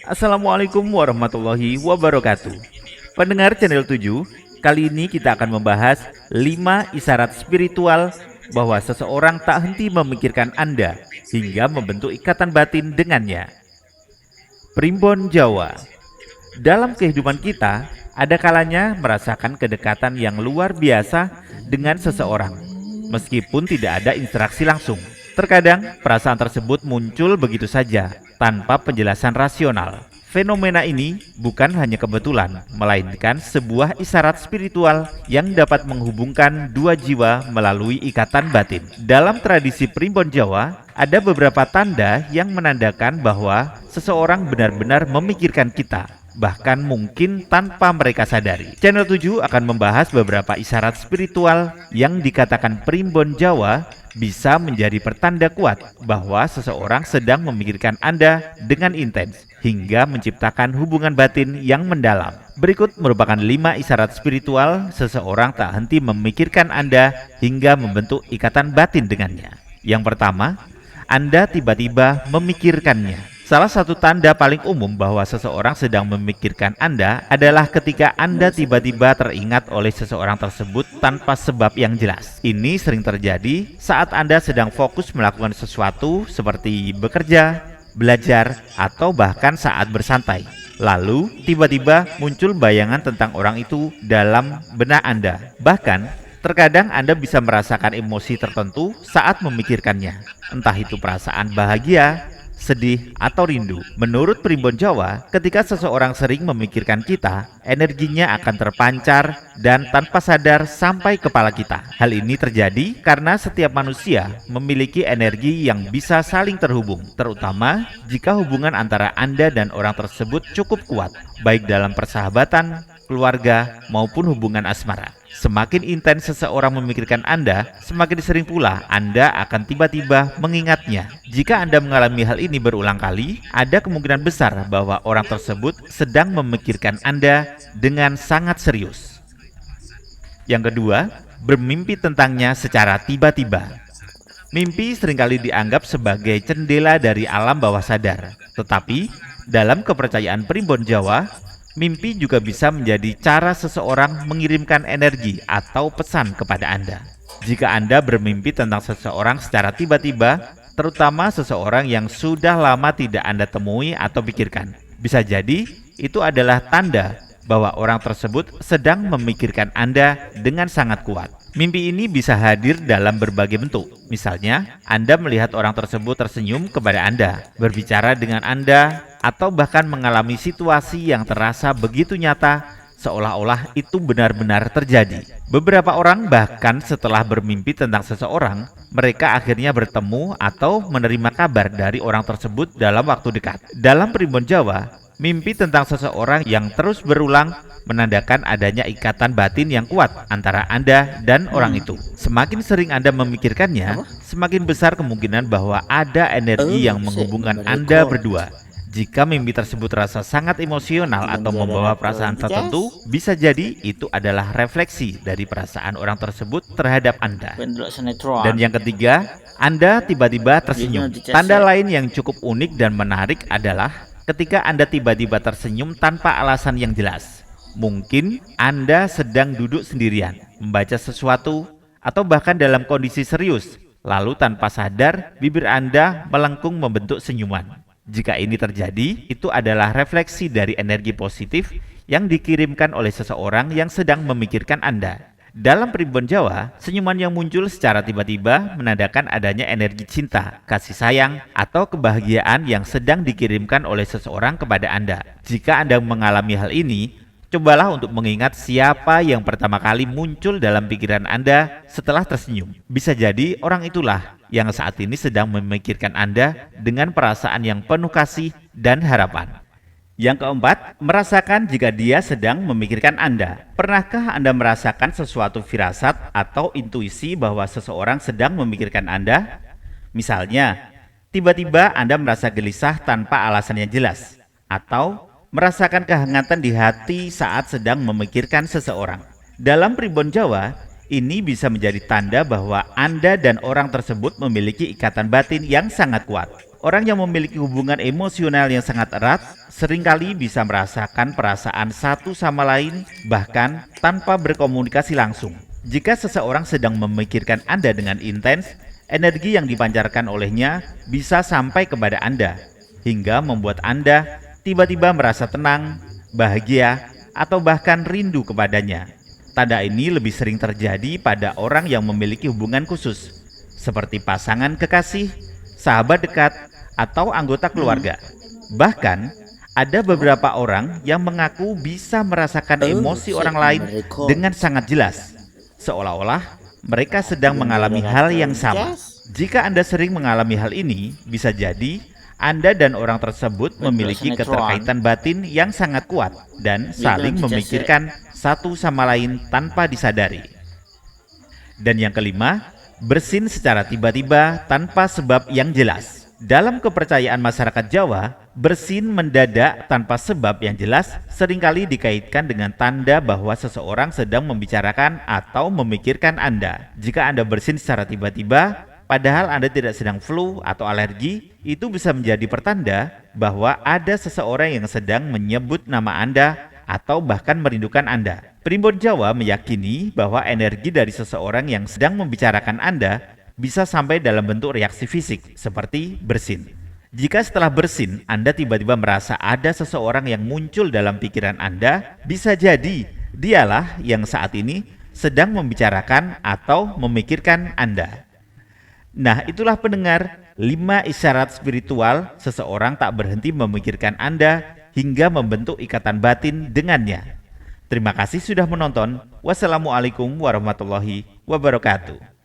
Assalamualaikum warahmatullahi wabarakatuh. Pendengar channel 7, kali ini kita akan membahas 5 isyarat spiritual bahwa seseorang tak henti memikirkan Anda hingga membentuk ikatan batin dengannya. Primbon Jawa. Dalam kehidupan kita, ada kalanya merasakan kedekatan yang luar biasa dengan seseorang, meskipun tidak ada interaksi langsung. Terkadang perasaan tersebut muncul begitu saja, tanpa penjelasan rasional. Fenomena ini bukan hanya kebetulan, melainkan sebuah isyarat spiritual yang dapat menghubungkan dua jiwa melalui ikatan batin. Dalam tradisi Primbon Jawa, ada beberapa tanda yang menandakan bahwa seseorang benar-benar memikirkan kita, bahkan mungkin tanpa mereka sadari. Channel 7 akan membahas beberapa isyarat spiritual yang dikatakan Primbon Jawa bisa menjadi pertanda kuat bahwa seseorang sedang memikirkan Anda dengan intens hingga menciptakan hubungan batin yang mendalam. Berikut merupakan 5 isyarat spiritual seseorang tak henti memikirkan Anda hingga membentuk ikatan batin dengannya. Yang pertama, Anda tiba-tiba memikirkannya. Salah satu tanda paling umum bahwa seseorang sedang memikirkan Anda adalah ketika Anda tiba-tiba teringat oleh seseorang tersebut tanpa sebab yang jelas. Ini sering terjadi saat Anda sedang fokus melakukan sesuatu seperti bekerja, belajar, atau bahkan saat bersantai. Lalu, tiba-tiba muncul bayangan tentang orang itu dalam benak Anda. Bahkan, terkadang Anda bisa merasakan emosi tertentu saat memikirkannya. Entah itu perasaan bahagia, sedih, atau rindu. Menurut Primbon Jawa, ketika seseorang sering memikirkan kita, energinya akan terpancar dan tanpa sadar sampai kepala kita. Hal ini terjadi karena setiap manusia memiliki energi yang bisa saling terhubung, terutama jika hubungan antara Anda dan orang tersebut cukup kuat, baik dalam persahabatan, keluarga, maupun hubungan asmara. Semakin intens seseorang memikirkan Anda, semakin sering pula Anda akan tiba-tiba mengingatnya. Jika Anda mengalami hal ini berulang kali, ada kemungkinan besar bahwa orang tersebut sedang memikirkan Anda dengan sangat serius. Yang kedua, bermimpi tentangnya secara tiba-tiba. Mimpi seringkali dianggap sebagai jendela dari alam bawah sadar. Tetapi, dalam kepercayaan Primbon Jawa, mimpi juga bisa menjadi cara seseorang mengirimkan energi atau pesan kepada Anda. Jika Anda bermimpi tentang seseorang secara tiba-tiba, terutama seseorang yang sudah lama tidak Anda temui atau pikirkan, bisa jadi itu adalah tanda bahwa orang tersebut sedang memikirkan Anda dengan sangat kuat. Mimpi ini bisa hadir dalam berbagai bentuk. Misalnya, Anda melihat orang tersebut tersenyum kepada Anda, berbicara dengan Anda, atau bahkan mengalami situasi yang terasa begitu nyata seolah-olah itu benar-benar terjadi. Beberapa orang bahkan setelah bermimpi tentang seseorang, mereka akhirnya bertemu atau menerima kabar dari orang tersebut dalam waktu dekat. Dalam Primbon Jawa, mimpi tentang seseorang yang terus berulang menandakan adanya ikatan batin yang kuat antara Anda dan orang itu. Semakin sering Anda memikirkannya, semakin besar kemungkinan bahwa ada energi yang menghubungkan Anda berdua. Jika mimpi tersebut terasa sangat emosional atau membawa perasaan tertentu, bisa jadi itu adalah refleksi dari perasaan orang tersebut terhadap Anda. Dan yang ketiga, Anda tiba-tiba tersenyum. Tanda lain yang cukup unik dan menarik adalah ketika Anda tiba-tiba tersenyum tanpa alasan yang jelas. Mungkin Anda sedang duduk sendirian, membaca sesuatu, atau bahkan dalam kondisi serius. Lalu tanpa sadar, bibir Anda melengkung membentuk senyuman. Jika ini terjadi, itu adalah refleksi dari energi positif yang dikirimkan oleh seseorang yang sedang memikirkan Anda. Dalam Primbon Jawa, senyuman yang muncul secara tiba-tiba menandakan adanya energi cinta, kasih sayang, atau kebahagiaan yang sedang dikirimkan oleh seseorang kepada Anda. Jika Anda mengalami hal ini, cobalah untuk mengingat siapa yang pertama kali muncul dalam pikiran Anda setelah tersenyum. Bisa jadi orang itulah yang saat ini sedang memikirkan Anda dengan perasaan yang penuh kasih dan harapan. Yang keempat, merasakan jika dia sedang memikirkan Anda. Pernahkah Anda merasakan sesuatu firasat atau intuisi bahwa seseorang sedang memikirkan Anda? Misalnya, tiba-tiba Anda merasa gelisah tanpa alasan yang jelas, atau merasakan kehangatan di hati saat sedang memikirkan seseorang. Dalam Primbon Jawa, ini bisa menjadi tanda bahwa Anda dan orang tersebut memiliki ikatan batin yang sangat kuat. Orang yang memiliki hubungan emosional yang sangat erat seringkali bisa merasakan perasaan satu sama lain bahkan tanpa berkomunikasi langsung. Jika seseorang sedang memikirkan Anda dengan intens, energi yang dipancarkan olehnya bisa sampai kepada Anda hingga membuat Anda tiba-tiba merasa tenang, bahagia, atau bahkan rindu kepadanya. Tanda ini lebih sering terjadi pada orang yang memiliki hubungan khusus, seperti pasangan kekasih, sahabat dekat, atau anggota keluarga. Bahkan, ada beberapa orang yang mengaku bisa merasakan emosi orang lain dengan sangat jelas, seolah-olah mereka sedang mengalami hal yang sama. Jika Anda sering mengalami hal ini, bisa jadi Anda dan orang tersebut memiliki keterkaitan batin yang sangat kuat dan saling memikirkan satu sama lain tanpa disadari. Dan yang kelima, bersin secara tiba-tiba tanpa sebab yang jelas. Dalam kepercayaan masyarakat Jawa, bersin mendadak tanpa sebab yang jelas seringkali dikaitkan dengan tanda bahwa seseorang sedang membicarakan atau memikirkan Anda. Jika Anda bersin secara tiba-tiba, padahal Anda tidak sedang flu atau alergi, itu bisa menjadi pertanda bahwa ada seseorang yang sedang menyebut nama Anda atau bahkan merindukan Anda. Primbon Jawa meyakini bahwa energi dari seseorang yang sedang membicarakan Anda bisa sampai dalam bentuk reaksi fisik seperti bersin. Jika setelah bersin Anda tiba-tiba merasa ada seseorang yang muncul dalam pikiran Anda, bisa jadi dialah yang saat ini sedang membicarakan atau memikirkan Anda. Nah, itulah pendengar 5 isyarat spiritual seseorang tak berhenti memikirkan Anda hingga membentuk ikatan batin dengannya. Terima kasih sudah menonton. Wassalamualaikum warahmatullahi wabarakatuh.